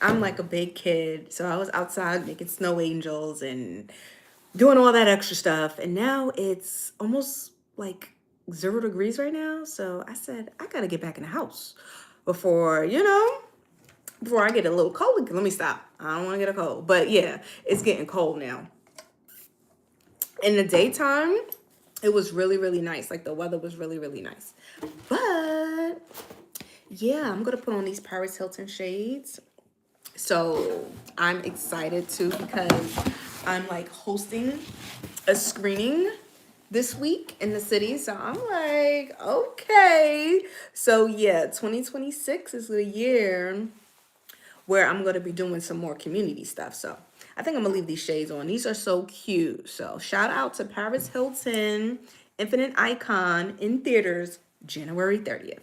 I'm like a big kid, so I was outside making snow angels and doing all that extra stuff. And now it's almost like 0 degrees right now. So I said, I gotta get back in the house before, before I get a little cold. Let me stop. I don't want to get a cold. But yeah, it's getting cold now. In the daytime, it was really, really nice. Like the weather was really, really nice. But yeah, I'm gonna put on these Paris Hilton shades. So I'm excited too because I'm like hosting a screening this week in the city. So I'm like, okay. So yeah, 2026 is the year where I'm going to be doing some more community stuff. So I think I'm going to leave these shades on. These are so cute. So shout out to Paris Hilton, Infinite Icon in theaters January 30th.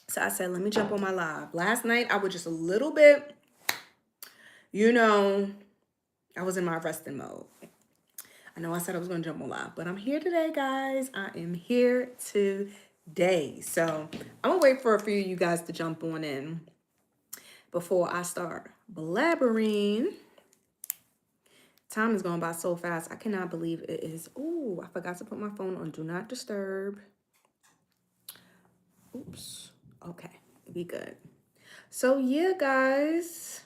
So I said, let me jump on my live. Last night, I was just a little bit, you know, I was in my resting mode. I know I said I was going to jump on live, but I'm here today, guys. I am here today. So I'm going to wait for a few of you guys to jump on in before I start blabbering. Time is going by so fast. I cannot believe it is. Oh, I forgot to put my phone on Do Not Disturb. Oops. Okay, be good. So yeah, guys,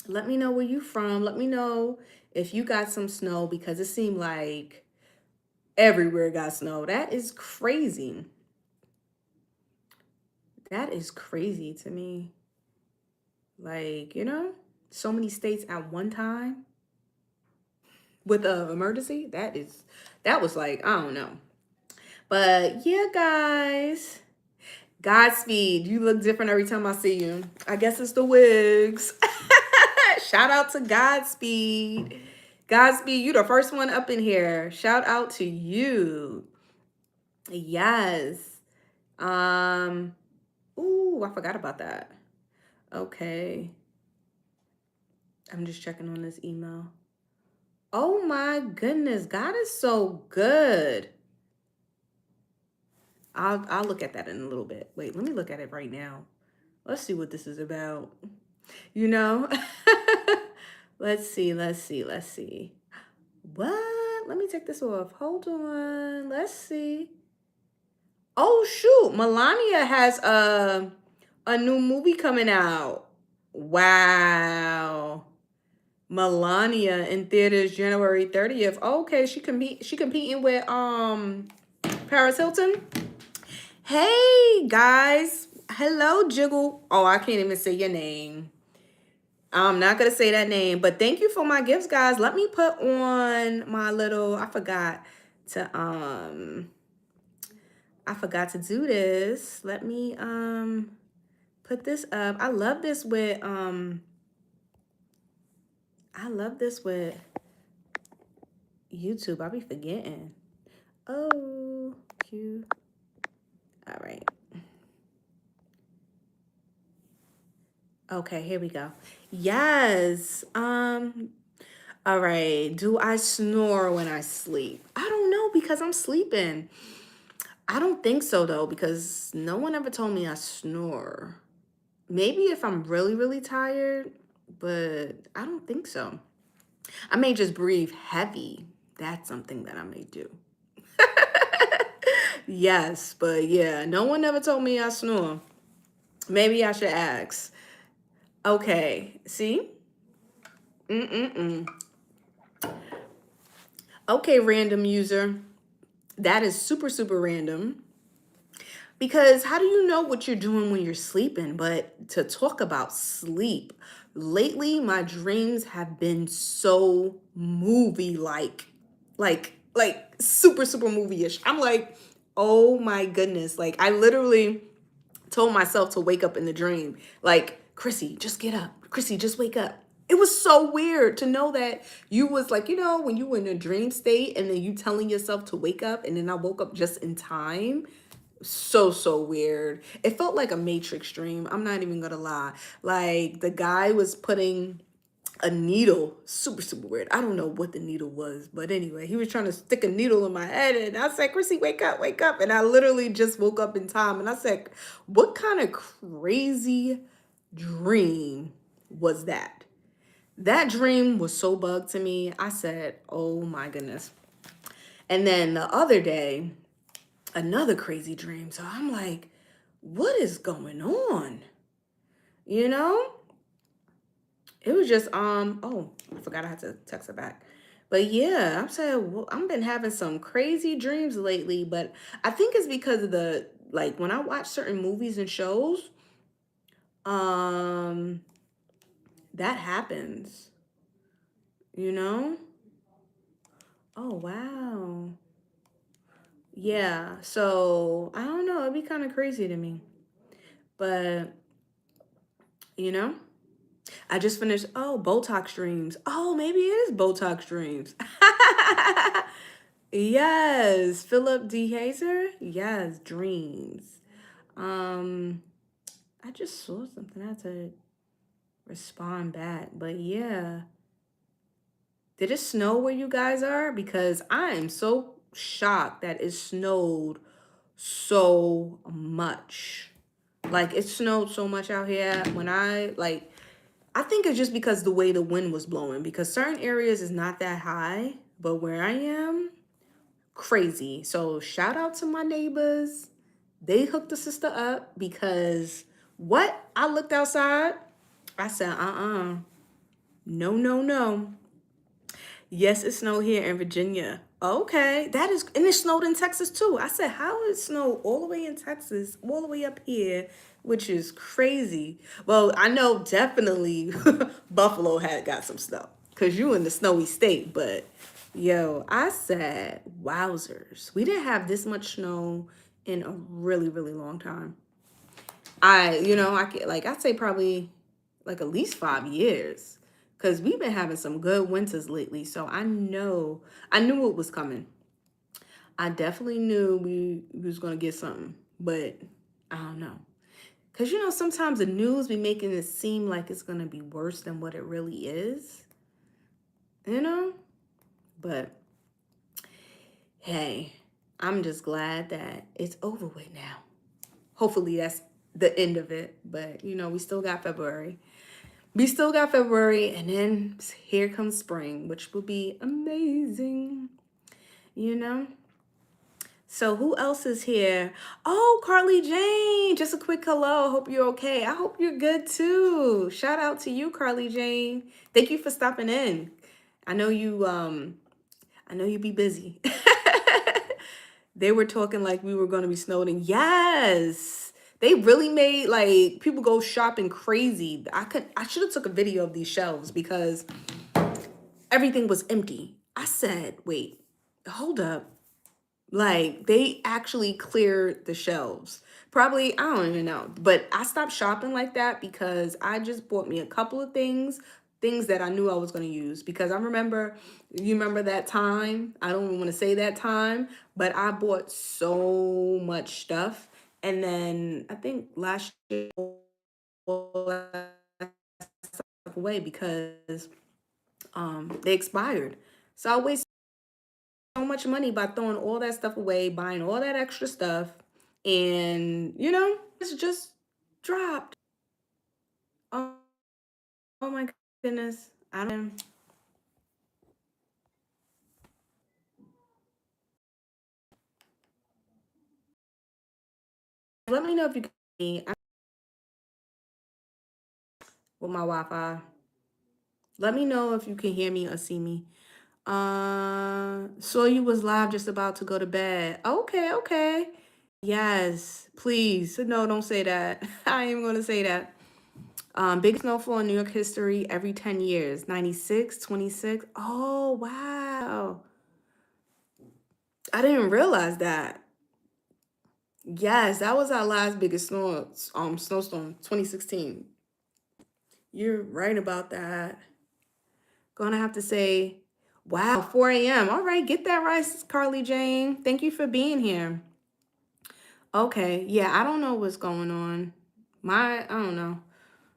let me know where you from. Let me know if you got some snow because it seemed like everywhere got snow. That is crazy. That is crazy to me. Like, so many states at one time with an emergency. That was like, I don't know. But yeah, guys. Godspeed. You look different every time I see you. I guess it's the wigs. Shout out to Godspeed. Godspeed, you the first one up in here. Shout out to you. Yes. Ooh, I forgot about that. Okay. I'm just checking on this email. Oh my goodness. God is so good. I'll look at that in a little bit. Wait, let me look at it right now. Let's see what this is about. You know? Let's see. What? Let me take this off. Hold on. Let's see. Oh shoot. Melania has a new movie coming out. Wow. Melania in theaters January 30th. Okay, she competing with Paris Hilton. Hey guys. Hello, Jiggle. Oh, I can't even say your name. I'm not gonna say that name, but thank you for my gifts, guys. Let me put on my little, I forgot to do this. Let me put this up. I love this with YouTube. I'll be forgetting. Oh, cute. All right. Okay, here we go. Yes. All right. Do I snore when I sleep? I don't know because I'm sleeping. I don't think so though, because no one ever told me I snore. Maybe if I'm really, really tired, but I don't think so. I may just breathe heavy. That's something that I may do. Yes, but yeah, no one ever told me I snore. Maybe I should ask. Okay, see? Mm-mm-mm. Okay, random user. That is super, super random. Because how do you know what you're doing when you're sleeping? But to talk about sleep, lately my dreams have been so movie-like. Like super, super movie-ish. I'm like, oh my goodness. Like I literally told myself to wake up in the dream. Like, Chrissy, just get up. Chrissy, just wake up. It was so weird to know that you was like, when you were in a dream state and then you telling yourself to wake up and then I woke up just in time. So weird. It felt like a Matrix dream. I'm not even gonna lie. Like the guy was putting a needle, super, super weird. I don't know what the needle was, but anyway, he was trying to stick a needle in my head and I said, Chrissy, wake up, wake up. And I literally just woke up in time and I said, what kind of crazy dream was that. That dream was so bugged to me. I said, oh my goodness. And then the other day, another crazy dream. So I'm like, what is going on? You know? It was just oh, I forgot I had to text her back. But yeah, I'm saying, well, I've been having some crazy dreams lately, but I think it's because of the, like, when I watch certain movies and shows, um that happens, you know? Oh, wow. Yeah. So, I don't know, it'd be kind of crazy to me. But, you know, I just finished, oh, Botox dreams. Oh, maybe it is Botox dreams. Yes, Philip D. Hazer. Yes, dreams. Um, I just saw something. I had to respond back. But yeah. Did it snow where you guys are? Because I am so shocked that it snowed so much. Like it snowed so much out here when I think it's just because the way the wind was blowing because certain areas is not that high, but where I am, crazy. So shout out to my neighbors. They hooked the sister up because what? I looked outside. I said, no, no, no. Yes, it snowed here in Virginia. Okay, that is, and it snowed in Texas too. I said, how it snowed all the way in Texas, all the way up here, which is crazy. Well, I know definitely Buffalo had got some snow because you in the snowy state. But yo, I said, wowzers, we didn't have this much snow in a really, really long time. I could like I'd say probably like at least 5 years because we've been having some good winters lately. So I knew it was coming. I definitely knew we was gonna get something, but I don't know. Cause sometimes the news be making it seem like it's gonna be worse than what it really is, you know? But hey, I'm just glad that it's over with now. Hopefully that's the end of it. But we still got February. We still got February, and then here comes spring, which will be amazing, you know? So who else is here? Oh, Carly Jane, just a quick hello. Hope you're okay. I hope you're good too. Shout out to you, Carly Jane. Thank you for stopping in. I know you be busy. They were talking like we were going to be snowed in. Yes. They really made like people go shopping crazy. I should have took a video of these shelves because everything was empty. I said, "Wait, hold up." Like they actually cleared the shelves. Probably, I don't even know. But I stopped shopping like that because I just bought me a couple of things that I knew I was going to use. Because you remember that time? I don't even want to say that time, but I bought so much stuff. And then I think last year, all that stuff away because they expired. So I wasted so much money by throwing all that stuff away, buying all that extra stuff, and it's just dropped. Oh, oh my goodness. I don't Let me know if you can hear me. I'm with my Wi-Fi. Let me know if you can hear me or see me. Saw you was live just about to go to bed. Okay, okay. Yes, please. No, don't say that. I am gonna say that. Biggest snowfall in New York history every 10 years. 96, 26. Oh, wow. I didn't realize that. Yes, that was our last biggest snowstorm, 2016. You're right about that. Gonna have to say, wow, 4 a.m. All right, get that right, Carly Jane. Thank you for being here. Okay, yeah, I don't know what's going on. I don't know.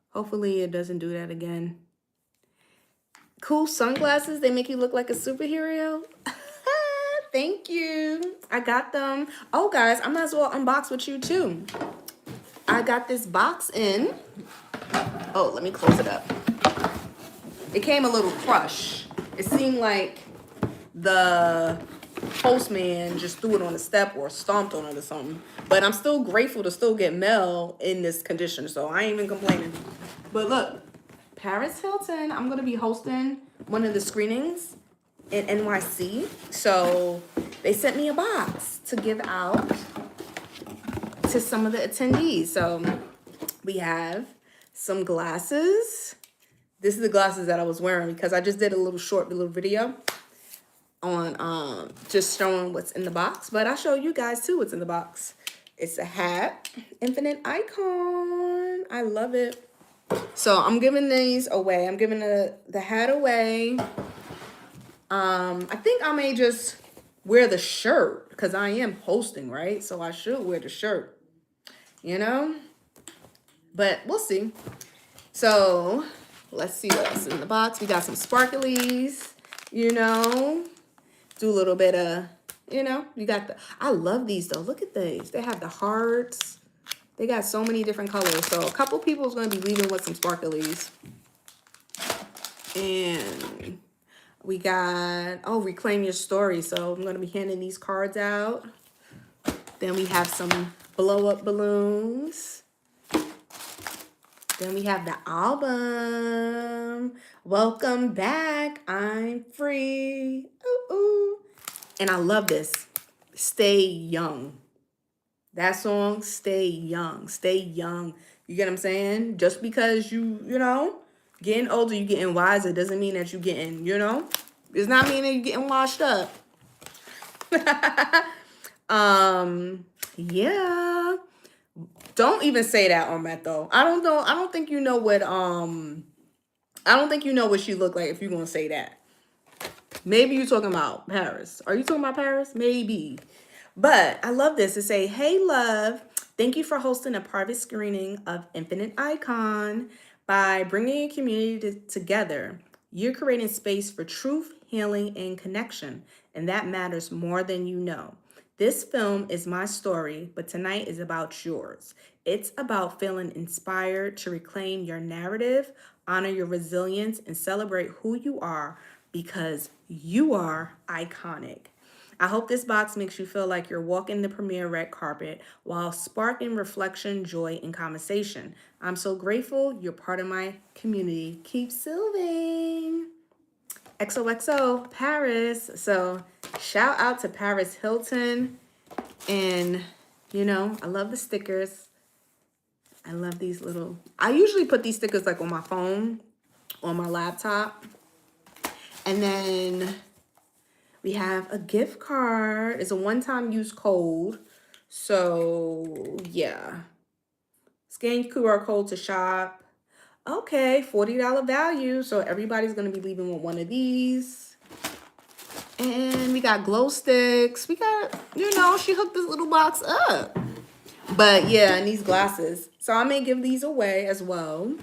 Hopefully it doesn't do that again. Cool sunglasses. They make you look like a superhero. Thank you. I got them. Oh, guys, I might as well unbox with you too. I got this box in. Oh, let me close it up. It came a little crushed. It seemed like the postman just threw it on the step or stomped on it or something. But I'm still grateful to still get mail in this condition, so I ain't even complaining. But look, Paris Hilton, I'm going to be hosting one of the screenings in NYC. So they sent me a box to give out to some of the attendees. So we have some glasses. This is the glasses that I was wearing because I just did a little video on just showing what's in the box. But I'll show you guys too what's in the box. It's a hat, Infinite Icon. I love it. So I'm giving these away. I'm giving the hat away. I think I may just wear the shirt because I am hosting, right? So I should wear the shirt, you know? But we'll see. So let's see what else is in the box. We got some sparklies, you know? Do a little bit of, you know, you got I love these though. Look at these. They have the hearts. They got so many different colors. So a couple people is going to be leaving with some sparklies. And we got, Reclaim Your Story. So I'm going to be handing these cards out. Then we have some blow up balloons. Then we have the album. Welcome back. I'm free. Ooh, ooh. And I love this. Stay young. That song, stay young. Stay young. You get what I'm saying? Just because you know, getting older, you getting wiser doesn't mean that you getting, you know? It's not mean that you getting washed up. Yeah. Don't even say that on Matt though. I don't think you know what she looked like if you're gonna say that. Maybe you're talking about Paris. Are you talking about Paris? Maybe. But I love this to say, hey, love, thank you for hosting a private screening of Infinite Icon. By bringing a community together, you're creating space for truth, healing, and connection. And that matters more than you know. This film is my story, but tonight is about yours. It's about feeling inspired to reclaim your narrative, honor your resilience, and celebrate who you are because you are iconic. I hope this box makes you feel like you're walking the premiere red carpet while sparking reflection, joy, and conversation. I'm so grateful you're part of my community. Keep sylving. XOXO, Paris. So shout out to Paris Hilton. And, you know, I love the stickers. I love these little, I usually put these stickers like on my phone, on my laptop. And then we have a gift card. It's a one-time use code. So, yeah. Scan QR code to shop. Okay, $40 value. So everybody's going to be leaving with one of these. And we got glow sticks. We got, you know, she hooked this little box up. But yeah, and these glasses. So I may give these away as well.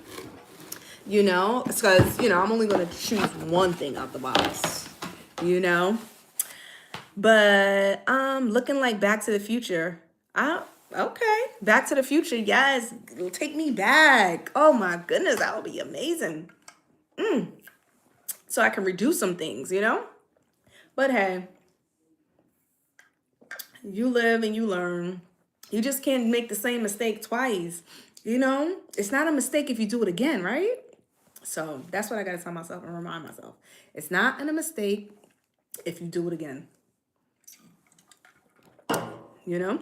You know, because, you know, I'm only going to choose one thing out the box. You know. But looking like Back to the Future. Okay. Back to the Future. Yes. Take me back. Oh my goodness. That would be amazing. So I can reduce some things, you know? But hey, you live and you learn. You just can't make the same mistake twice. You know? It's not a mistake if you do it again, right? So that's what I got to tell myself and remind myself. It's not a mistake if you do it again. You know?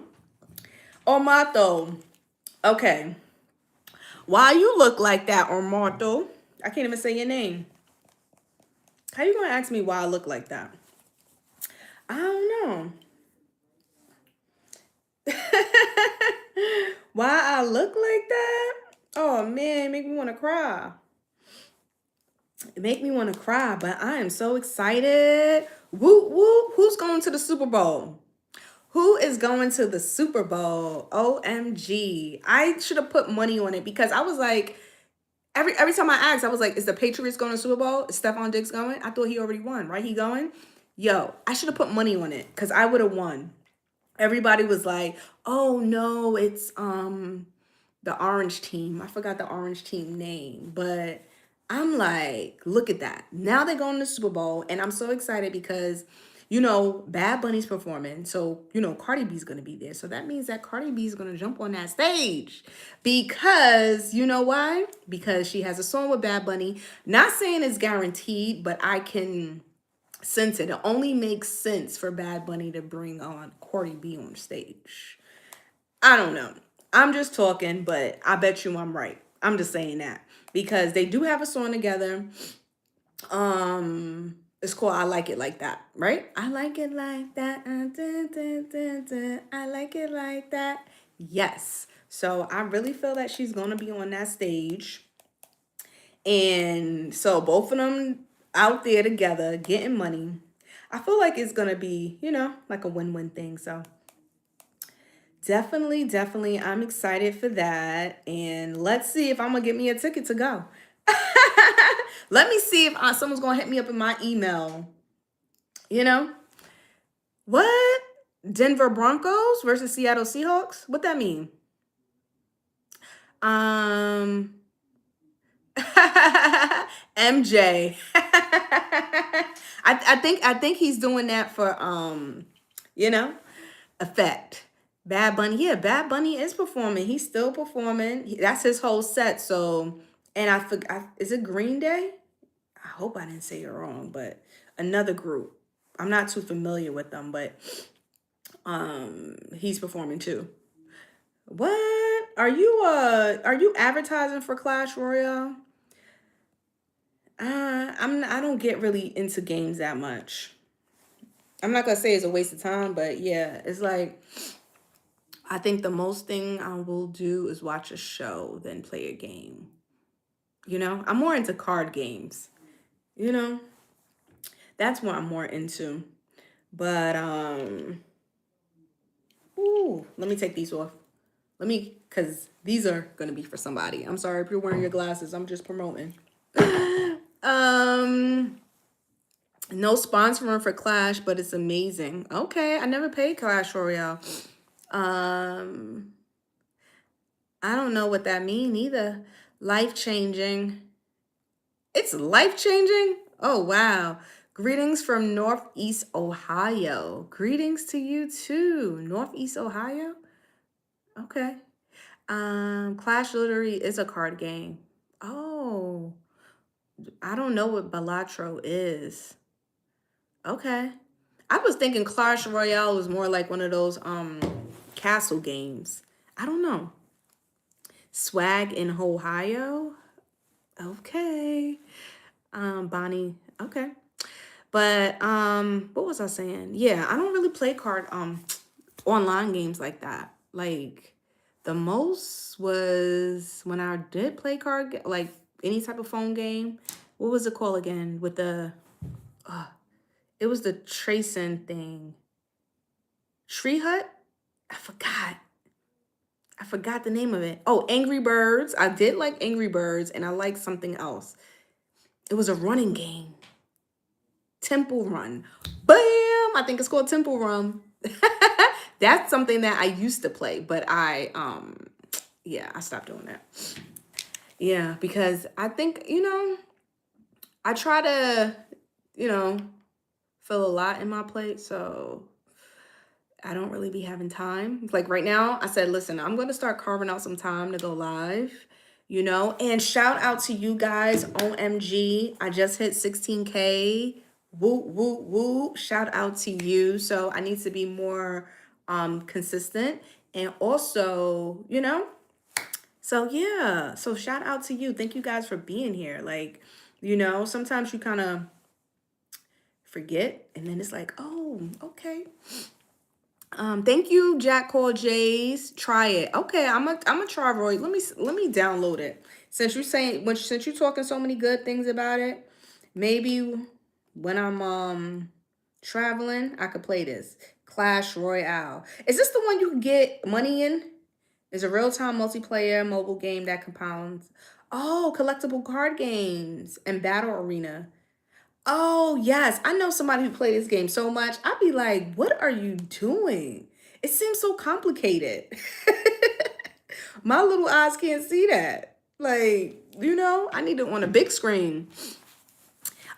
Ormato. Okay. Why you look like that, Ormato? I can't even say your name. How you going to ask me why I look like that? I don't know. Why I look like that? Oh, man, it make me want to cry. It make me want to cry, but I am so excited. Whoop, whoop. Who's going to the Super Bowl? Who is going to the Super Bowl? OMG. I should have put money on it because I was like, every time I asked, I was like, is the Patriots going to the Super Bowl? Is Stephon Diggs going? I thought he already won, right? He going? Yo, I should have put money on it because I would have won. Everybody was like, oh no, it's the orange team. I forgot the orange team name, but I'm like, look at that. Now they're going to the Super Bowl, and I'm so excited because, Bad Bunny's performing. So, Cardi B's going to be there. So that means that Cardi B's going to jump on that stage because, you know why? Because she has a song with Bad Bunny. Not saying it's guaranteed, but I can sense it. It only makes sense for Bad Bunny to bring on Cardi B on stage. I don't know. I'm just talking, but I bet you I'm right. I'm just saying that because they do have a song together. It's called "I Like It Like That," right? I like it like that. Dun, dun, dun, dun. I like it like that. Yes. So I really feel that she's gonna be on that stage, and so both of them out there together getting money. I feel like it's gonna be, like a win-win thing. So definitely, definitely. I'm excited for that. And let's see if I'm going to get me a ticket to go. Let me see if someone's going to hit me up in my email. You know? What? Denver Broncos versus Seattle Seahawks? What that mean? MJ. I think he's doing that for you know, effect. Bad Bunny, yeah, Bad Bunny is performing. He's still performing. That's his whole set. So, and I forgot, is it Green Day? I hope I didn't say it wrong, but another group. I'm not too familiar with them, but he's performing too. What? Are you advertising for Clash Royale? I don't get really into games that much. I'm not gonna say it's a waste of time, but yeah, it's like I think the most thing I will do is watch a show than play a game. I'm more into card games. You know, that's what I'm more into. But ooh, let me take these off. Cause these are gonna be for somebody. I'm sorry if you're wearing your glasses. I'm just promoting. um, no sponsoring for Clash, but it's amazing. Okay, I never paid Clash Royale. Um, I don't know what that mean either. Life changing. It's life changing? Oh, wow. Greetings from Northeast Ohio. Greetings to you too. Northeast Ohio? Okay. Clash Lottery is a card game. Oh, I don't know what Balatro is. Okay. I was thinking Clash Royale was more like one of those castle games. I don't know. Swag in Ohio? Okay. Bonnie. Okay. But what was I saying? Yeah, I don't really play card online games like that. Like the most was when I did play like any type of phone game. What was it called again? With the it was the tracing thing. Tree Hut? I forgot. I forgot the name of it. Oh, Angry Birds. I did like Angry Birds and I liked something else. It was a running game. Temple Run. Bam! I think it's called Temple Run. That's something that I used to play, but I stopped doing that. Yeah, because I think, I try to, you know, fill a lot in my plate, so I don't really be having time. Like right now, I said, listen, I'm going to start carving out some time to go live, and shout out to you guys, OMG. I just hit 16K. Woo, woo, woo. Shout out to you. So I need to be more consistent and also, so yeah. So shout out to you. Thank you guys for being here. Like, sometimes you kind of forget and then it's like, oh, okay. Thank you, Jack Call Jays. Try it. Okay, I'm a try Roy. Let me download it. Since you're talking so many good things about it, maybe when I'm traveling, I could play this. Clash Royale. Is this the one you can get money in? It's a real-time multiplayer mobile game that compounds. Oh, collectible card games and battle arena. Oh, yes. I know somebody who played this game so much. I'd be like, what are you doing? It seems so complicated. My little eyes can't see that. Like, I need it on a big screen.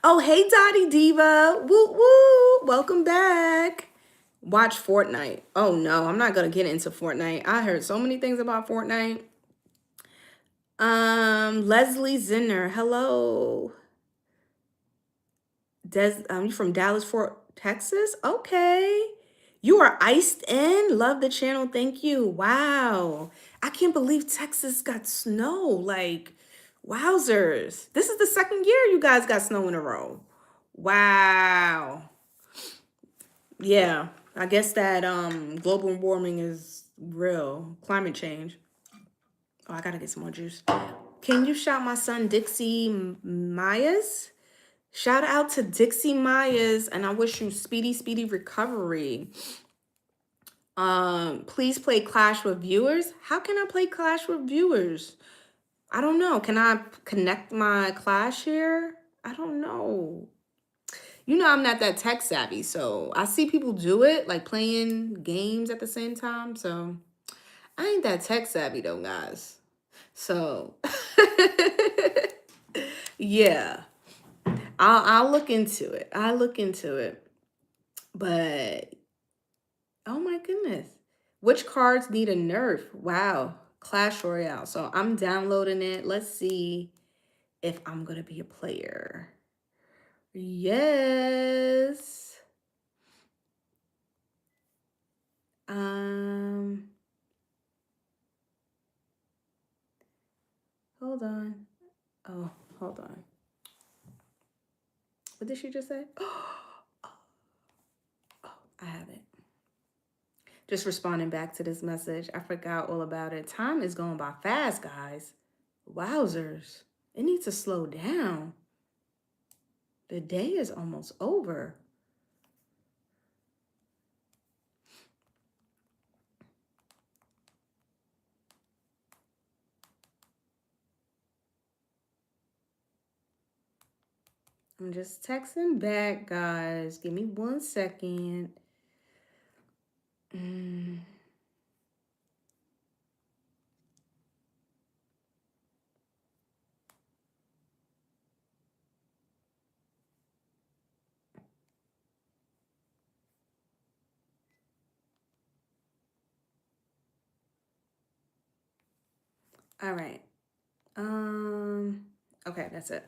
Oh, hey, Dottie Diva. Woo woo. Welcome back. Watch Fortnite. Oh, no, I'm not going to get into Fortnite. I heard so many things about Fortnite. Leslie Zinner. Hello. You from Dallas, Fort Texas? Okay. You are iced in. Love the channel. Thank you. Wow. I can't believe Texas got snow. Like, wowzers. This is the second year you guys got snow in a row. Wow. Yeah. I guess that global warming is real. Climate change. Oh, I gotta get some more juice. Can you shout my son Dixie Myers? Shout out to Dixie Myers, and I wish you speedy recovery. Please play Clash with viewers. How can I play Clash with viewers? I don't know. Can I connect my Clash here? I don't know. I'm not that tech savvy, so I see people do it, like playing games at the same time. So I ain't that tech savvy though, guys. So yeah. I'll look into it. I'll look into it. But oh my goodness. Which cards need a nerf? Wow. Clash Royale. So I'm downloading it. Let's see if I'm going to be a player. Yes. Hold on. Oh, hold on. What did she just say? Oh, I have it. Just responding back to this message. I forgot all about it. Time is going by fast, guys. Wowzers. It needs to slow down. The day is almost over. I'm just texting back, guys. Give me 1 second. All right. Okay, that's it.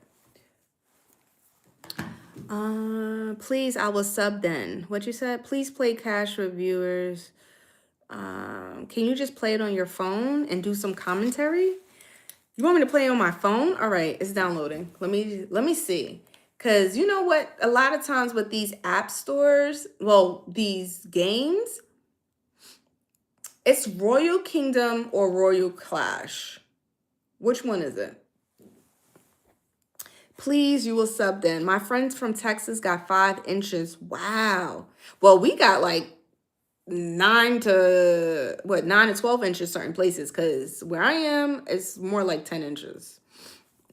Please, I will sub then. What you said? Please play Cash Reviewers. Can you just play it on your phone and do some commentary? You want me to play on my phone? All right, it's downloading. Let me see. Cause you know what? A lot of times with these app stores, well, these games, it's Royal Kingdom or Royal Clash. Which one is it? Please, you will sub then. My friends from Texas got 5 inches. Wow. Well, we got like 9 to 12 inches certain places, because where I am, it's more like 10 inches.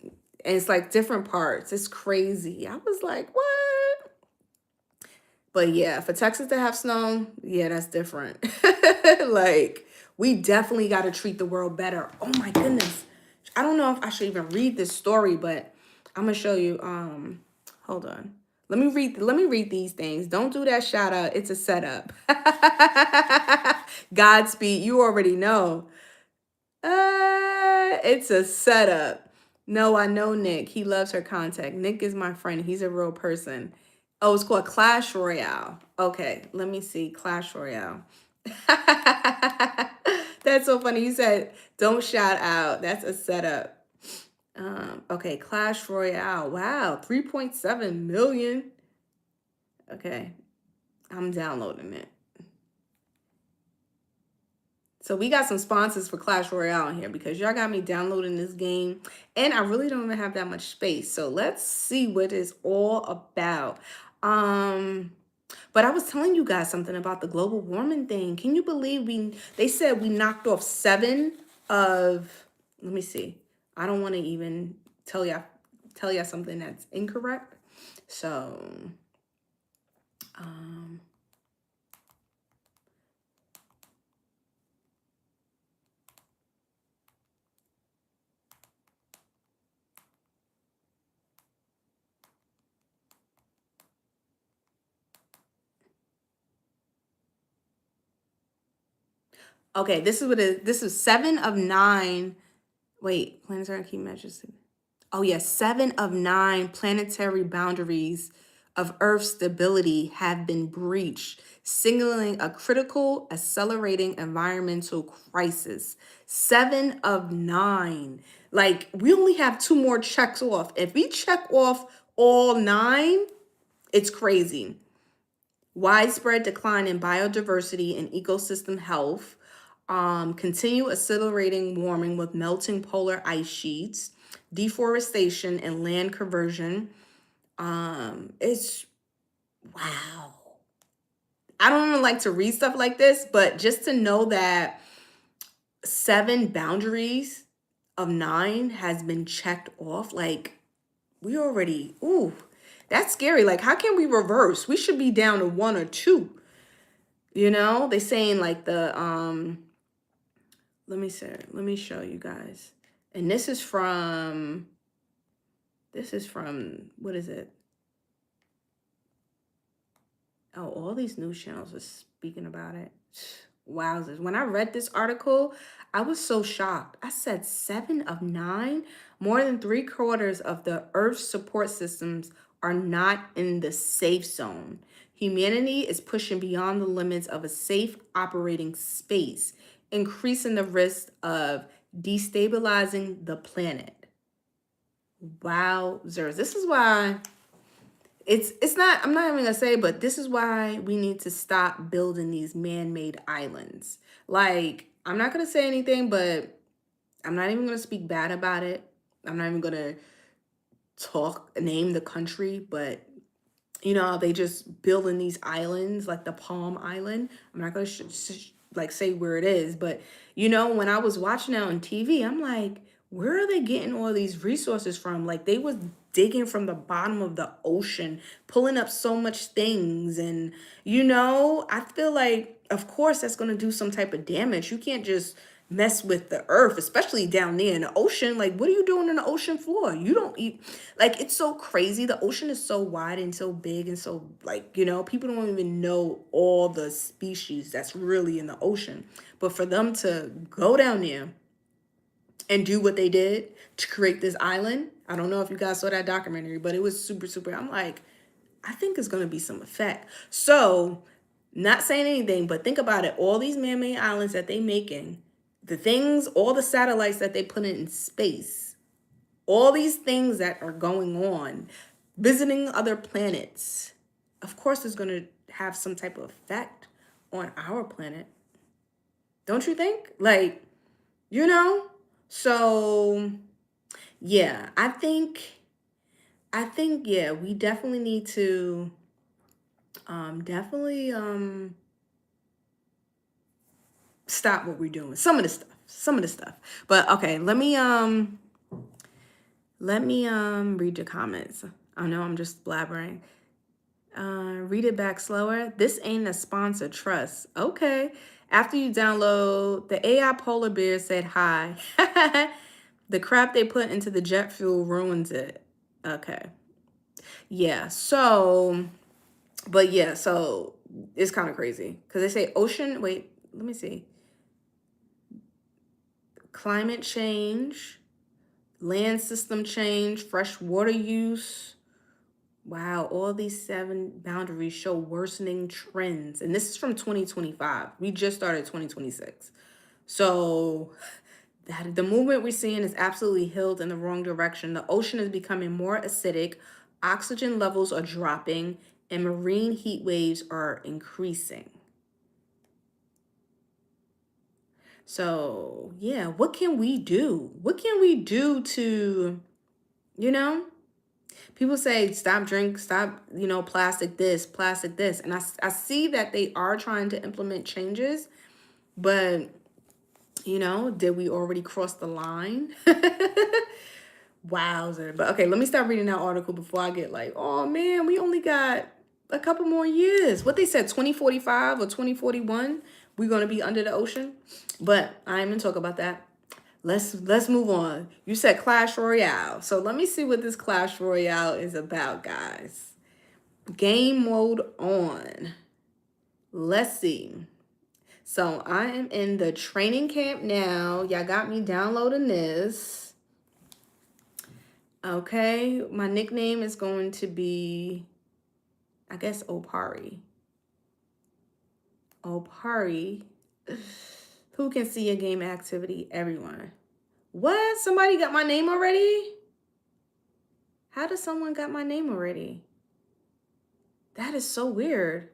And it's like different parts. It's crazy. I was like, what? But yeah, for Texas to have snow, yeah, that's different. Like, we definitely got to treat the world better. Oh my goodness. I don't know if I should even read this story, but I'm gonna show you. Hold on. Let me read these things. Don't do that shout out. It's a setup. Godspeed. You already know. It's a setup. No, I know Nick. He loves her contact. Nick is my friend. He's a real person. Oh, it's called Clash Royale. Okay, let me see. Clash Royale. That's so funny. You said, don't shout out. That's a setup. Okay, Clash Royale. Wow, 3.7 million. Okay, I'm downloading it. So we got some sponsors for Clash Royale in here, because y'all got me downloading this game and I really don't even have that much space. So let's see what it's all about. But I was telling you guys something about the global warming thing. Can you believe they said we knocked off 7 of, let me see. I don't want to even tell y'all something that's incorrect. So, Okay, this is what it, this is 7 of 9. Wait, planetary key measures. Oh, yes, 7 of 9 planetary boundaries of Earth's stability have been breached, signaling a critical, accelerating environmental crisis. 7 of 9. Like, we only have 2 more checks off. If we check off all 9, it's crazy. Widespread decline in biodiversity and ecosystem health, continue accelerating warming with melting polar ice sheets, deforestation and land conversion. It's wow. I don't even like to read stuff like this, but just to know that 7 boundaries of 9 has been checked off, like we already, ooh, that's scary. Like, how can we reverse? We should be down to 1 or 2. They saying like let me show you guys. And this is from what is it? Oh, all these news channels are speaking about it. Wowzers. When I read this article, I was so shocked. I said 7 of 9, more than 3/4 of the Earth's support systems are not in the safe zone. Humanity is pushing beyond the limits of a safe operating space, increasing the risk of destabilizing the planet. Wowzers. This is why it's not, I'm not even gonna say, but this is why we need to stop building these man-made islands. Like, I'm not gonna say anything, but I'm not even gonna speak bad about it. I'm not even gonna name the country, but they just building these islands like the Palm Island. I'm not gonna like say where it is, but when I was watching it on TV, I'm like, where are they getting all these resources from? Like, they was digging from the bottom of the ocean, pulling up so much things, and I feel like, of course, that's gonna do some type of damage. You can't just mess with the earth, especially down there in the ocean. Like, what are you doing in the ocean floor? You don't eat. Like, it's so crazy. The ocean is so wide and so big and so, like, people don't even know all the species that's really in the ocean. But for them to go down there and do what they did to create this island, I don't know if you guys saw that documentary, but it was super, super. I'm like, I think it's going to be some effect. So, not saying anything, but think about it. All these man-made islands that they making, the things, all the satellites that they put in space, all these things that are going on, visiting other planets, of course, is going to have some type of effect on our planet. Don't you think? Like, you know? So, yeah, I think, yeah, we definitely need to definitely stop what we're doing. Some of the stuff. But okay, let me read your comments. I know I'm just blabbering. Read it back slower. This ain't a sponsor, trust. Okay. After you download, the AI polar bear said hi. The crap they put into the jet fuel ruins it. Okay. Yeah. So it's kind of crazy because they say ocean. Wait, let me see. Climate change, land system change, fresh water use. Wow, all these 7 boundaries show worsening trends. And this is from 2025. We just started 2026. So the movement we're seeing is absolutely healed in the wrong direction. The ocean is becoming more acidic, oxygen levels are dropping, and marine heat waves are increasing. So, yeah, what can we do? What can we do to, you know? People say stop, plastic this, plastic this. And I see that they are trying to implement changes, but, did we already cross the line? Wowzer. But okay, let me start reading that article before I get like, oh man, we only got a couple more years. What they said, 2045 or 2041, we're gonna be under the ocean. But I ain't gonna talk about that. Let's move on. You said Clash Royale. So let me see what this Clash Royale is about, guys. Game mode on. Let's see. So I am in the training camp now. Y'all got me downloading this. Okay, my nickname is going to be, I guess, Opari. Opari. Who can see a game activity? Everyone. What? Somebody got my name already? How does someone got my name already? That is so weird.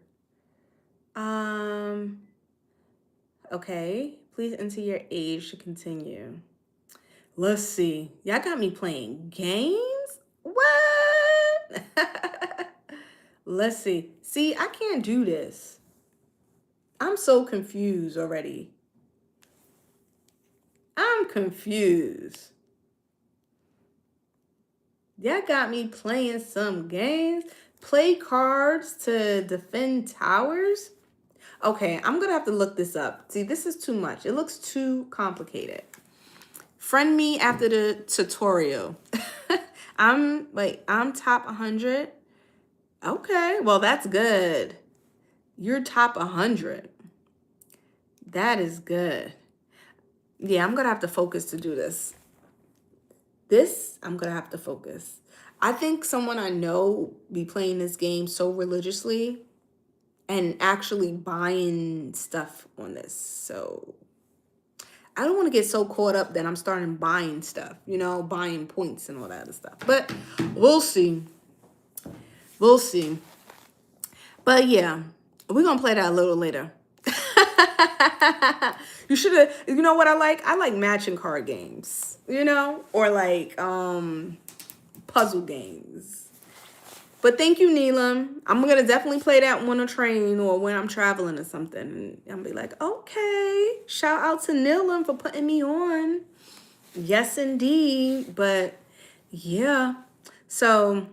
Okay. Please enter your age to continue. Let's see. Y'all got me playing games? What? Let's see. See, I can't do this. I'm so confused already. I'm confused. Y'all got me playing some games. Play cards to defend towers. Okay, I'm gonna have to look this up. See, this is too much. It looks too complicated. Friend me after the tutorial. I'm top 100. Okay, well, that's good. You're top 100. That is good. Yeah, I'm gonna have to focus to do this. I'm gonna have to focus. I think someone I know be playing this game so religiously and actually buying stuff on this. So I don't want to get so caught up that I'm starting buying stuff, buying points and all that other stuff. But we'll see. We'll see. But yeah, we're going to play that a little later. You should have, you know what I like? I like matching card games, or like puzzle games. But thank you, Neelam. I'm going to definitely play that on a train or when I'm traveling or something. And I'll be like, okay. Shout out to Neelam for putting me on. Yes, indeed. But yeah. So,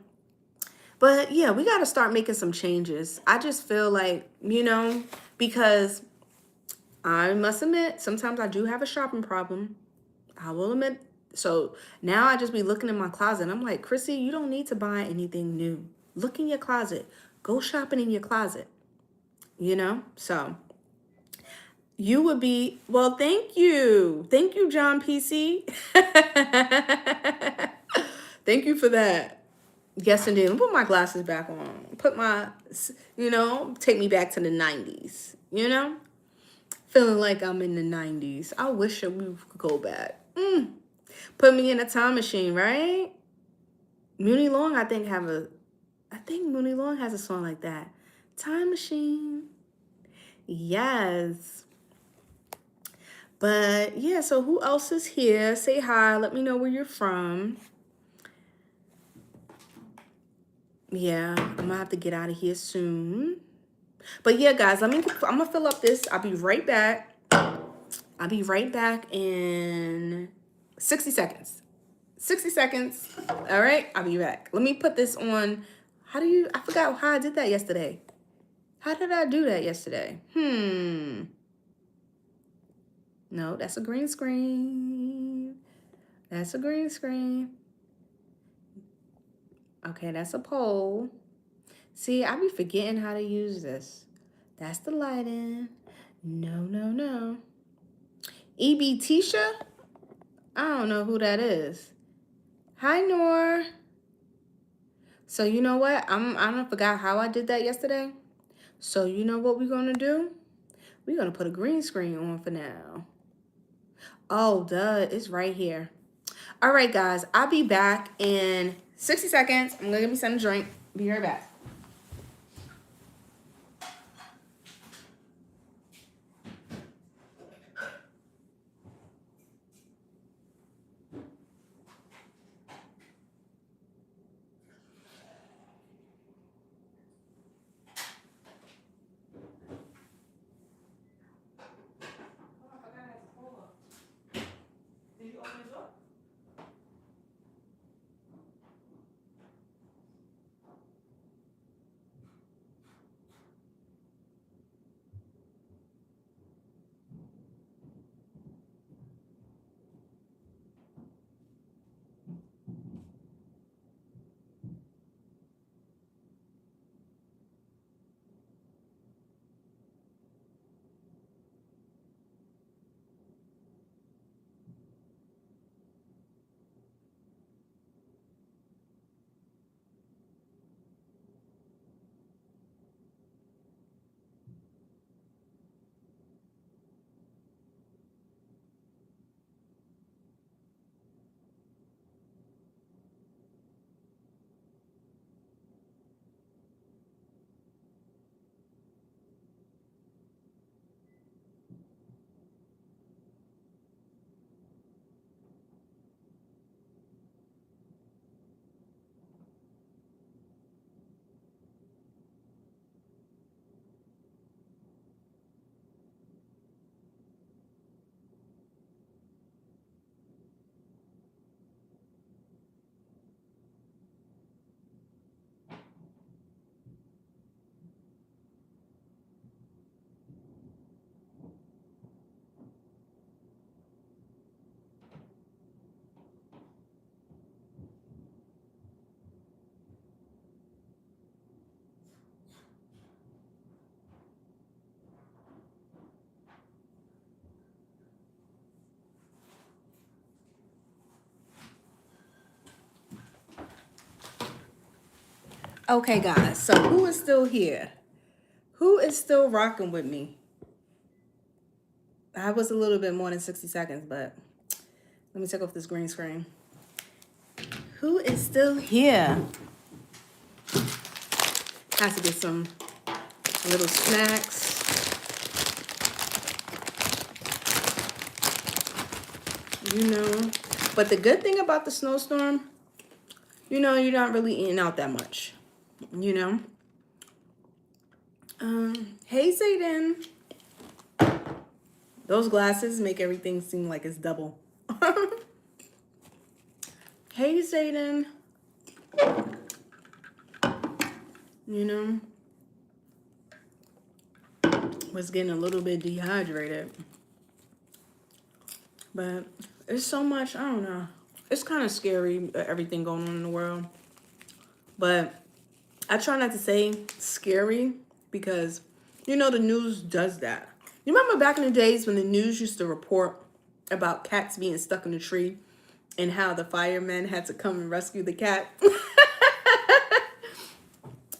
but yeah, we got to start making some changes. I just feel like, because I must admit, sometimes I do have a shopping problem. I will admit. So now I just be looking in my closet and I'm like, Chrissy, you don't need to buy anything new. Look in your closet. Go shopping in your closet. So you would be, well, thank you. Thank you, John PC. Thank you for that. Yes, indeed. Let me put my glasses back on. Put my, take me back to the 90s, Feeling like I'm in the 90s. I wish we could go back. Put me in a time machine, right? Mooney Long, I think Mooney Long has a song like that. Time machine. Yes. But yeah, so who else is here? Say hi. Let me know where you're from. Yeah, I'm gonna have to get out of here soon. But yeah, guys, I'm gonna fill up this. I'll be right back. I'll be right back in 60 seconds. 60 seconds. All right, I'll be back. Let me put this on. I forgot how I did that yesterday. How did I do that yesterday? No, that's a green screen. That's a green screen. Okay, that's a poll. See, I be forgetting how to use this. That's the lighting. No. EB Tisha? I don't know who that is. Hi, Nor. So you know what? I don't forgot how I did that yesterday. So you know what we're gonna do? We're gonna put a green screen on for now. Oh, duh, it's right here. All right, guys, I'll be back in 60 seconds. I'm gonna give me something to drink. Be right back. Okay, guys. So who is still here? Who is still rocking with me? I was a little bit more than 60 seconds, but let me take off this green screen. Who is still here? Has to get some little snacks. You know. But the good thing about the snowstorm, you know, you're not really eating out that much. You know. Hey Zayden. Those glasses make everything seem like it's double. Hey Zayden. You know. Was getting a little bit dehydrated. But it's so much, I don't know. It's kind of scary, everything going on in the world. But I try not to say scary because, you know, the news does that. You remember back in the days when the news used to report about cats being stuck in a tree and how the firemen had to come and rescue the cat?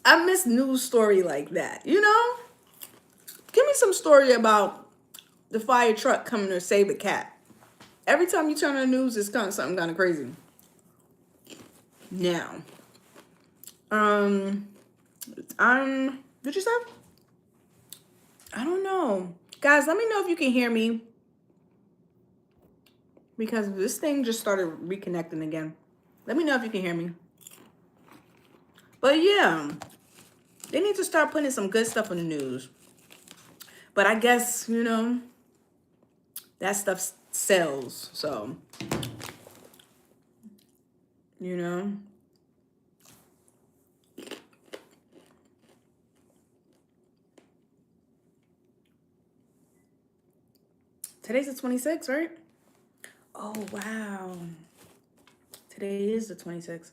I miss news story like that, you know? Give me some story about the fire truck coming to save a cat. Every time you turn on the news, it's kind of something kind of crazy. Now, did you say? I don't know. Guys, let me know if you can hear me. Because this thing just started reconnecting again. Let me know if you can hear me. But yeah, they need to start putting some good stuff in the news. But I guess, you know, that stuff sells. So, you know. Today's the 26th, right? Oh, wow. Today is the 26th.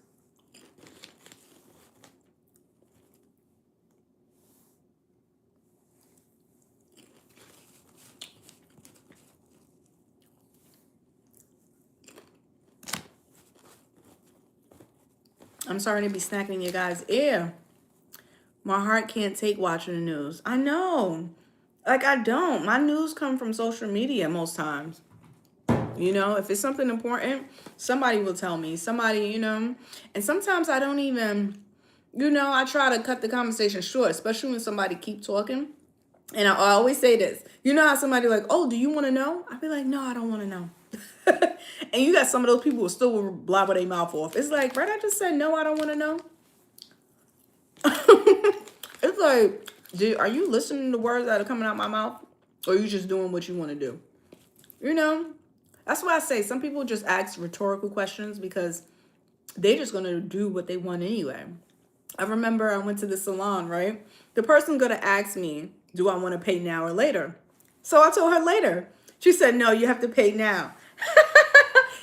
I'm sorry to be snacking you guys' ear. My heart can't take watching the news. I know. Like, I don't. My news come from social media most times. You know, if it's something important, somebody will tell me. Somebody, you know. And sometimes I don't even, you know, I try to cut the conversation short, especially when somebody keep talking. And I always say this. You know how somebody like, oh, do you want to know? I'd be like, no, I don't want to know. And you got some of those people who still will blabber their mouth off. It's like, right, I just said, no, I don't want to know. It's like, are you listening to words that are coming out my mouth? Or are you just doing what you want to do? You know? That's why I say some people just ask rhetorical questions because they're just going to do what they want anyway. I remember I went to the salon, right? The person going to ask me, do I want to pay now or later? So I told her later. She said, no, you have to pay now.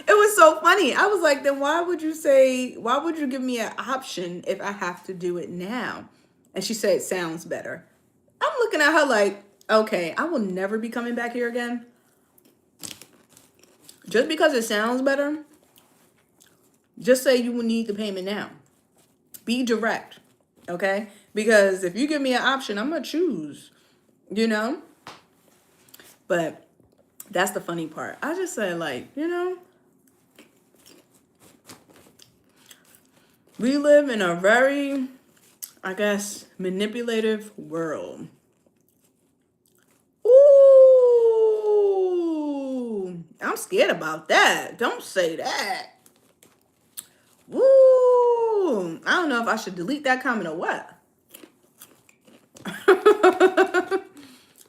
It was so funny. I was like, then why would you give me an option if I have to do it now? And she said, it sounds better. I'm looking at her like, okay, I will never be coming back here again. Just because it sounds better, just say you will need the payment now. Be direct, okay? Because if you give me an option, I'm going to choose, you know? But that's the funny part. I just said, like, you know, we live in a very, I guess, manipulative world. Ooh, I'm scared about that. Don't say that. Woo! I don't know if I should delete that comment or what.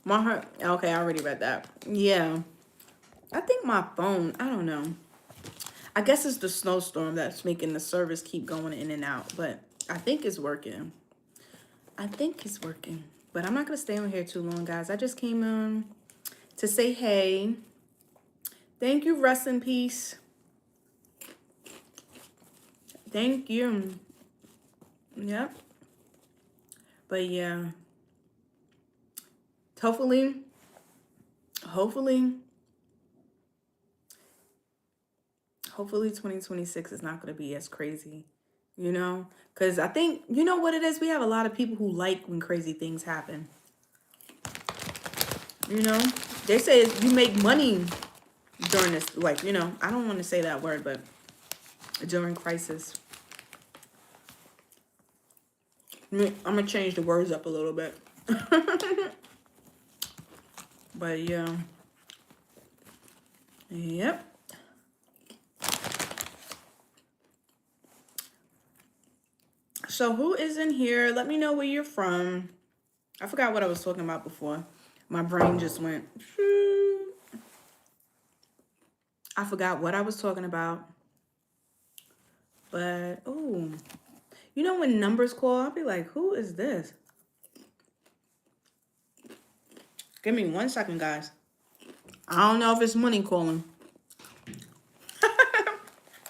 My heart. Okay, I already read that. Yeah. I think my phone, I don't know. I guess it's the snowstorm that's making the service keep going in and out. But I think it's working. But I'm not going to stay on here too long, guys. I just came on to say hey. Thank you, rest in peace. Thank you. Yep. But yeah. Hopefully 2026 is not going to be as crazy you know? Because I think, you know what it is? We have a lot of people who like when crazy things happen. You know? They say you make money during this, like, you know, I don't want to say that word, but during crisis. I'm going to change the words up a little bit. But yeah. Yep. So who is in here? Let me know where you're from. I forgot what I was talking about before. My brain just went. I forgot what I was talking about. But, oh, you know when numbers call, I'll be like, who is this? Give me 1 second, guys. I don't know if it's money calling.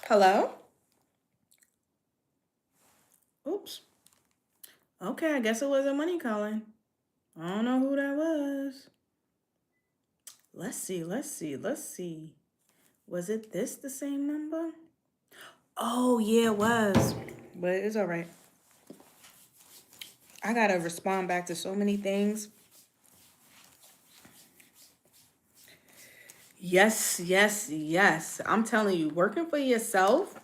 Hello? Oops. Okay, I guess it wasn't money calling. I don't know who that was. Let's see. Was it this the same number? Oh, yeah, it was. But it's all right. I gotta respond back to so many things. Yes. I'm telling you, working for yourself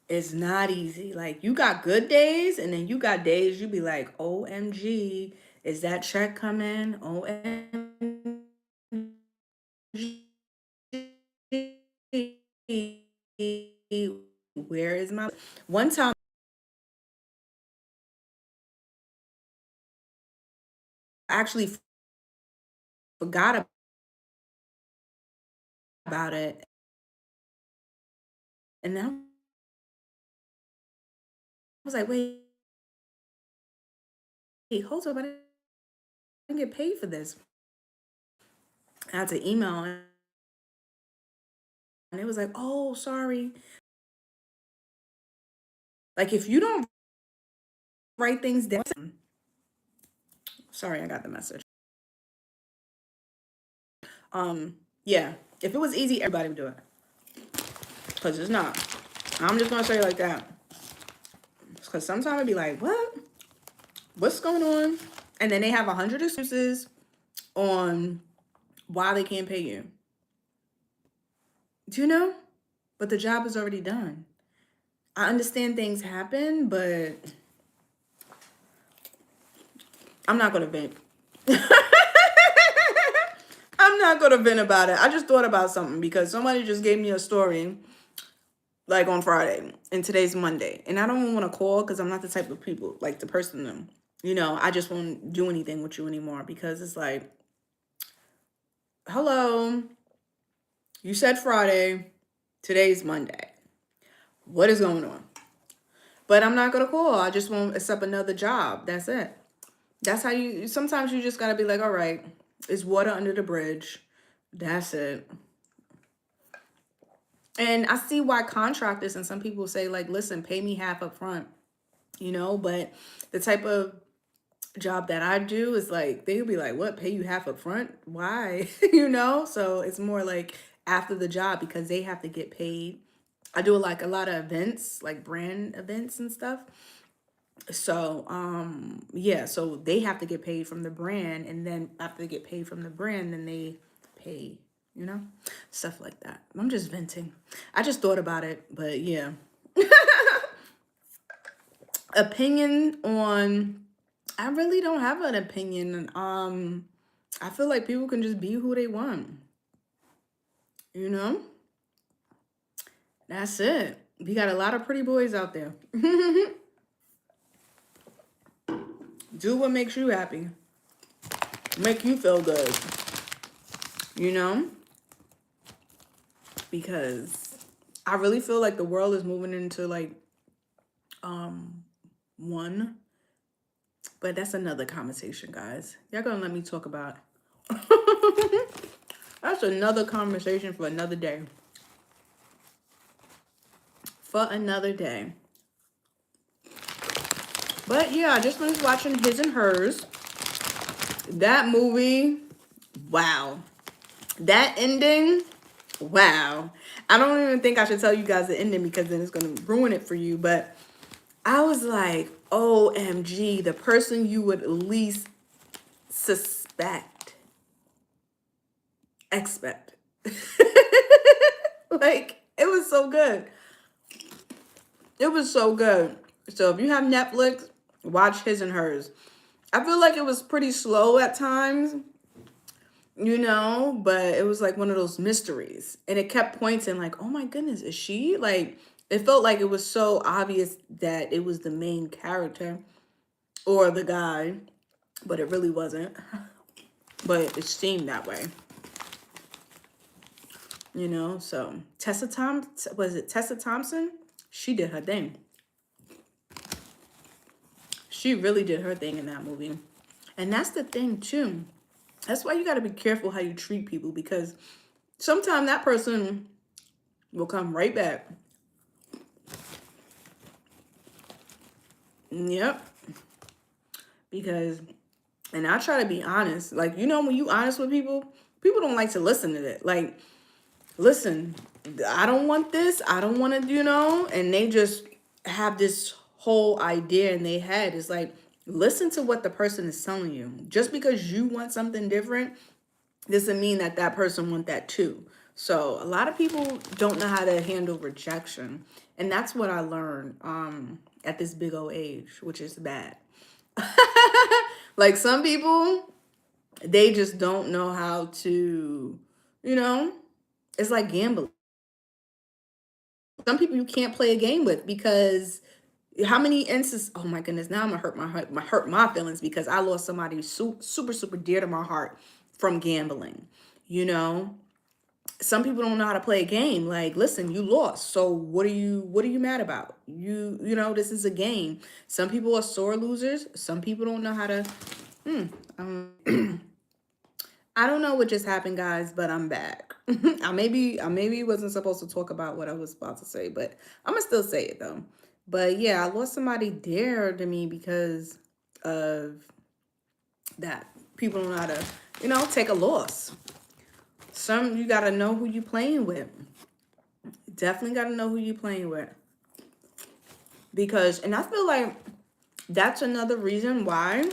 is not easy. Like, you got good days, and then you got days you be like, OMG, is that check coming? OMG. Where is my... One time, I actually forgot about it. And then I was like, hold up, I didn't get paid for this. I had to email, and it was like, oh, sorry. Like, if you don't write things down... Sorry, I got the message. Yeah, if it was easy, everybody would do it. Because it's not. I'm just going to say it like that. Because sometimes I'd be like, what? What's going on? And then they have 100 excuses on why they can't pay you. Do you know? But the job is already done. I understand things happen, but I'm not going to vent. I'm not going to vent about it. I just thought about something because somebody just gave me a story like on Friday, and today's Monday. And I don't even want to call because I'm not the type of people, like the person, you know, I just won't do anything with you anymore because it's like, hello, you said Friday, today's Monday. What is going on? But I'm not going to call. I just won't accept another job. That's it. That's how sometimes you just got to be like, all right, it's water under the bridge. That's it. And I see why contractors and some people say, like, listen, pay me half up front, you know, but the type of job that I do is like, they'll be like, what, pay you half up front? Why? You know? So it's more like after the job because they have to get paid. I do like a lot of events, like brand events and stuff. So, yeah, so they have to get paid from the brand, and then after they get paid from the brand, then they pay, you know, stuff like that. I'm just venting. I just thought about it, but yeah. Opinion on, I really don't have an opinion. I feel like people can just be who they want, you know? That's it. We got a lot of pretty boys out there. Do what makes you happy. Make you feel good. You know? Because I really feel like the world is moving into like one. But that's another conversation, guys. Y'all gonna let me talk about it. That's another conversation for another day. For another day. But yeah, I just finished watching His and Hers. That movie, wow. That ending, wow. I don't even think I should tell you guys the ending because then it's going to ruin it for you. But I was like, OMG, the person you would least expect. Like, it was so good. It was so good. So if you have Netflix, watch His and Hers. I feel like it was pretty slow at times, but it was like one of those mysteries. And it kept pointing like, oh my goodness, is she? Like, it felt like it was so obvious that it was the main character or the guy, but it really wasn't. But it seemed that way. So Tessa Thompson? She did her thing. She really did her thing in that movie. And that's the thing too. That's why you got to be careful how you treat people, because sometimes that person will come right back. Yep. Because, and I try to be honest. Like, when you honest with people, people don't like to listen to it. Like, listen, I don't want this. I don't want to, and they just have this whole idea in their head. It's like, listen to what the person is telling you. Just because you want something different doesn't mean that that person want that too. So a lot of people don't know how to handle rejection. And that's what I learned at this big old age, which is bad. Like, some people, they just don't know how to, it's like gambling. Some people you can't play a game with because how many instances? Oh my goodness! Now I'm gonna hurt my feelings because I lost somebody super dear to my heart from gambling. Some people don't know how to play a game. Like, listen, you lost, so what are you mad about? This is a game. Some people are sore losers. Some people don't know how to. I don't know what just happened, guys, but I'm back. I maybe wasn't supposed to talk about what I was about to say, but I'm gonna still say it though. But yeah, I lost somebody dear to me because of that. People don't know how to, take a loss. You gotta know who you playing with. Definitely gotta know who you playing with. And I feel like that's another reason why.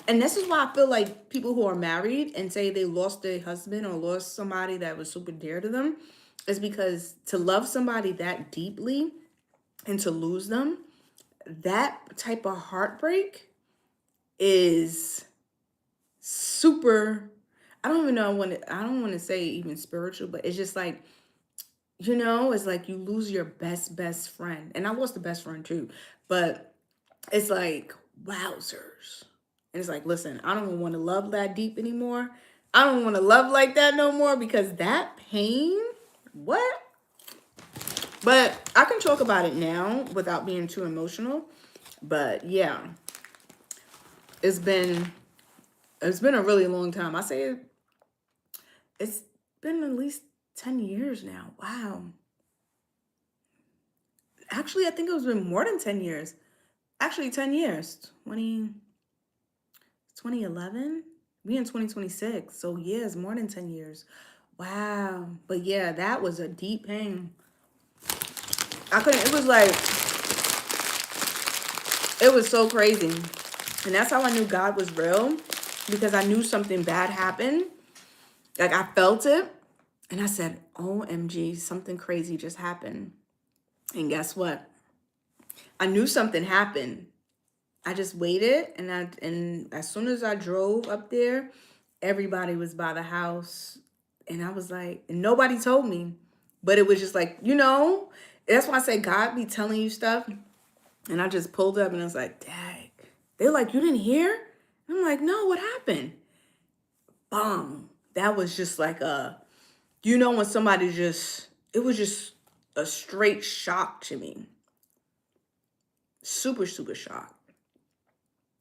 And this is why I feel like people who are married and say they lost their husband or lost somebody that was super dear to them is because to love somebody that deeply and to lose them, that type of heartbreak is super. I don't even know I don't want to say even spiritual, but it's just like, it's like you lose your best friend. And I lost a best friend too, but it's like, wowzers. And it's like, listen, I don't want to love that deep anymore. I don't want to love like that no more because that pain, what? But I can talk about it now without being too emotional. But yeah, it's been a really long time. I say it's been at least 10 years now. Wow. Actually, I think it's been more than 10 years. Actually, 10 years. 2011? We in 2026. So yeah, it's more than 10 years. Wow. But yeah, that was a deep pain. It was so crazy. And that's how I knew God was real, because I knew something bad happened. Like, I felt it. And I said, OMG, something crazy just happened. And guess what? I knew something happened. I just waited, and as soon as I drove up there, everybody was by the house, and I was like, and nobody told me, but it was just like, that's why I say God be telling you stuff. And I just pulled up and I was like, dang. They're like, you didn't hear? I'm like, no, what happened? Boom. That was just like when somebody it was just a straight shock to me. Super shock.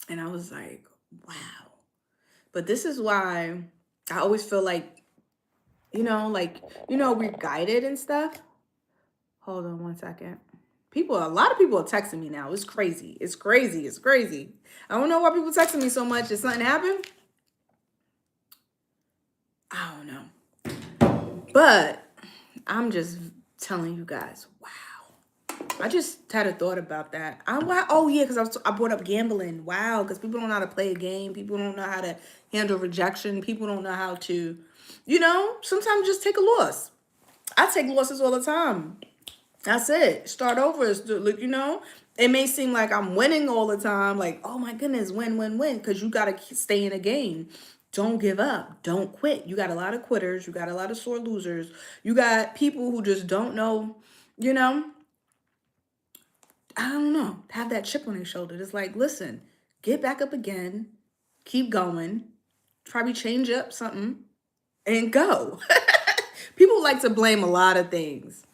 And I was like, wow. But this is why I always feel like, we're guided and stuff. Hold on one second. A lot of people are texting me now. It's crazy. It's crazy. It's crazy. I don't know why people texting me so much. Did something happen? I don't know. But I'm just telling you guys, wow. I just had a thought about that. Oh yeah, because I brought up gambling. Wow, because people don't know how to play a game. People don't know how to handle rejection. People don't know how to, sometimes just take a loss. I take losses all the time. That's it. Start over. It may seem like I'm winning all the time. Like, oh my goodness, win, win, win. Because you got to stay in a game. Don't give up. Don't quit. You got a lot of quitters. You got a lot of sore losers. You got people who just don't know, I don't know, have that chip on their shoulder. It's like, listen, get back up again. Keep going. Probably change up something and go. People like to blame a lot of things.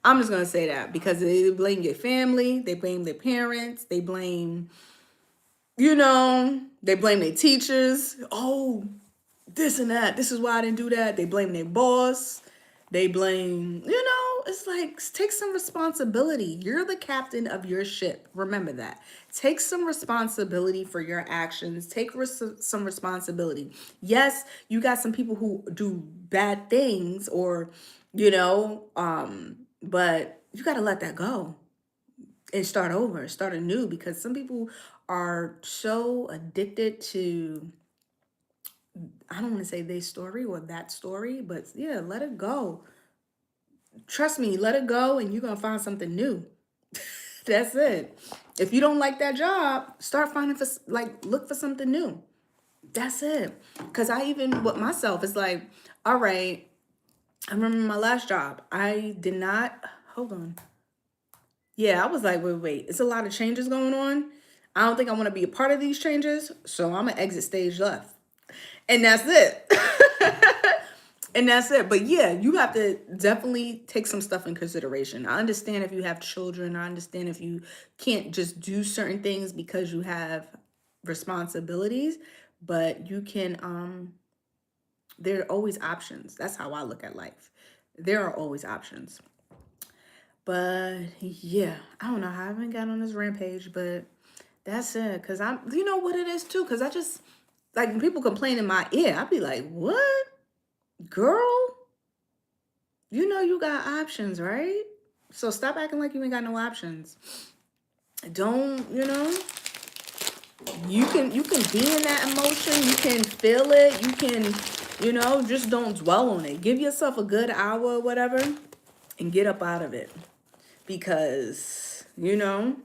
I'm just going to say that because they blame your family, they blame their parents, they blame, they blame their teachers. Oh, this and that. This is why I didn't do that. They blame their boss. They blame, it's like, take some responsibility. You're the captain of your ship. Remember that. Take some responsibility for your actions. Take some responsibility. Yes, you got some people who do bad things or, but you got to let that go and start over, start anew, because some people are so addicted to, I don't want to say this story or that story, but yeah, let it go. Trust me, let it go and you're going to find something new. That's it. If you don't like that job, start finding look for something new. That's it. Because I even, with myself, it's like, all right, I remember my last job. I did not, hold on. Yeah, I was like, wait, it's a lot of changes going on. I don't think I want to be a part of these changes. So I'm going to exit stage left. And that's it. And that's it. But yeah, you have to definitely take some stuff in consideration. I understand if you have children. I understand if you can't just do certain things because you have responsibilities. But you can, there are always options. That's how I look at life. There are always options. But yeah, I don't know how I haven't got on this rampage, but that's it. Because you know what it is too? Because I just, like when people complain in my ear, I'd be like, what? Girl, you got options, right? So stop acting like you ain't got no options. Don't, you can be in that emotion, you can feel it, you can, just don't dwell on it. Give yourself a good hour or whatever and get up out of it. Because, you know.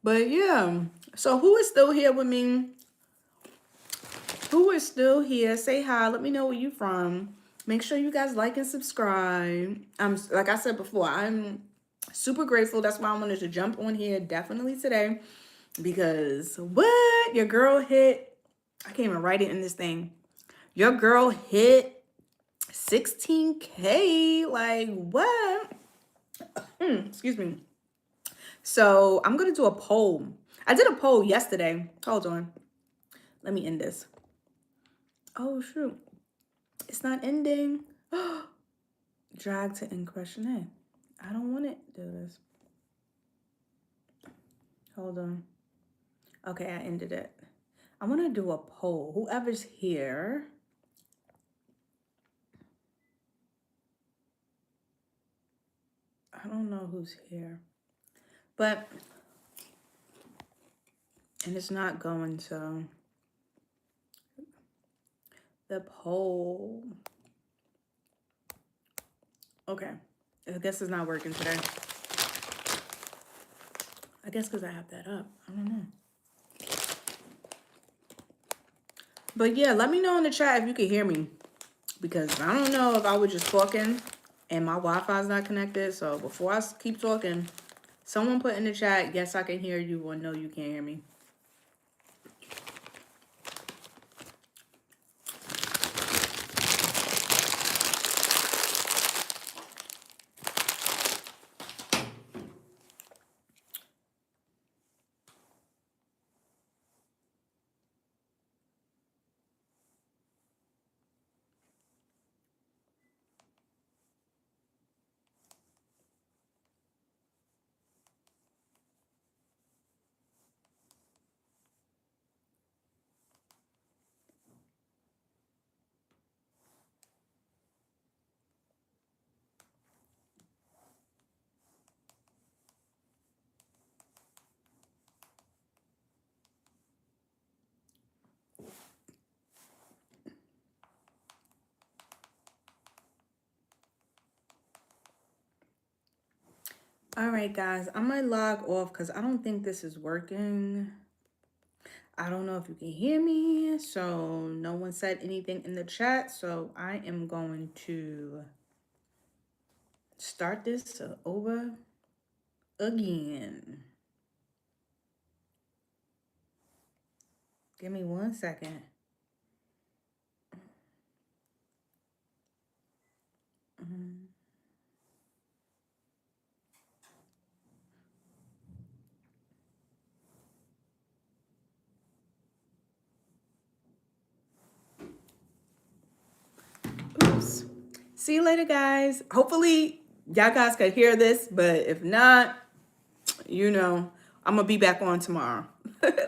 But yeah. So who is still here with me? Who is still here? Say hi. Let me know where you from. Make sure you guys like and subscribe. Like I said before, I'm super grateful. That's why I wanted to jump on here definitely today. Because what? Your girl hit, I can't even write it in this thing. Your girl hit 16K. Like what? Excuse me. So I'm going to do a poll. I did a poll yesterday. Hold on. Let me end this. Oh, shoot. It's not ending. Drag to end questionnaire. I don't want it to do this. Hold on. Okay, I ended it. I want to do a poll. Whoever's here. I don't know who's here. But, and it's not going, so. The poll. Okay. I guess it's not working today. I guess because I have that up. I don't know. But yeah, let me know in the chat if you can hear me. Because I don't know if I was just talking and my Wi-Fi is not connected. So before I keep talking, someone put in the chat, yes, I can hear you, or no, you can't hear me. All right, guys, I'm gonna log off because I don't think this is working. I don't know if you can hear me. So no one said anything in the chat. So I am going to start this over again. Give me 1 second. Oops. See you later, guys. Hopefully, y'all guys could hear this, but if not, I'm going to be back on tomorrow.